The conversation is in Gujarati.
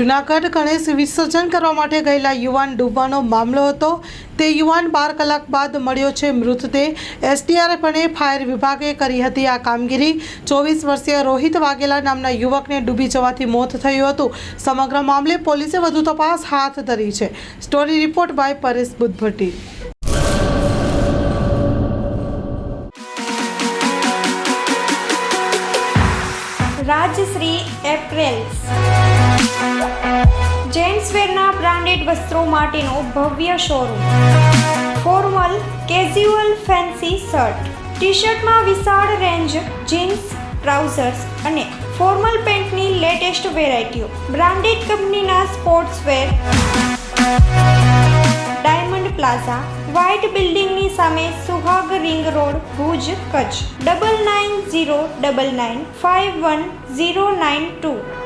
જૂનાગઢ ગણેશ વિસર્જન કરવા માટે ગયેલા યુવાન ડૂબવાનો મામલો હતો। તે યુવાન 12 કલાક બાદ મળ્યો છે મૃતદેહ। SDRF અને ફાયર વિભાગે કરી હતી આ કામગીરી। 24 વર્ષીય રોહિત વાઘેલા નામના યુવકને ડૂબી જવાથી મોત થયું હતું। સમગ્ર મામલે પોલીસે વધુ તપાસ હાથ ધરી છે। Story report by Paresh Buddhbhatti. Rajshree apparels જેન્ટ્સવેરના બ્રાન્ડેડ વસ્ત્રો માટેનો ભવ્ય showroom. Formal, casual, fancy shirt, ટી-શર્ટમાં વિશાળ રેન્જ, જીન્સ, ટ્રાઉઝર્સ અને ફોર્મલ પેન્ટની લેટેસ્ટ વેરાયટીઓ। બ્રાન્ડેડ કંપનીના સ્પોર્ટ્સવેર। ડાયમંડ પ્લાઝા, વ્હાઇટ બિલ્ડિંગની સામે, સુહાગ રિંગ રોડ, ભુજ, કચ્છ। 9909951092।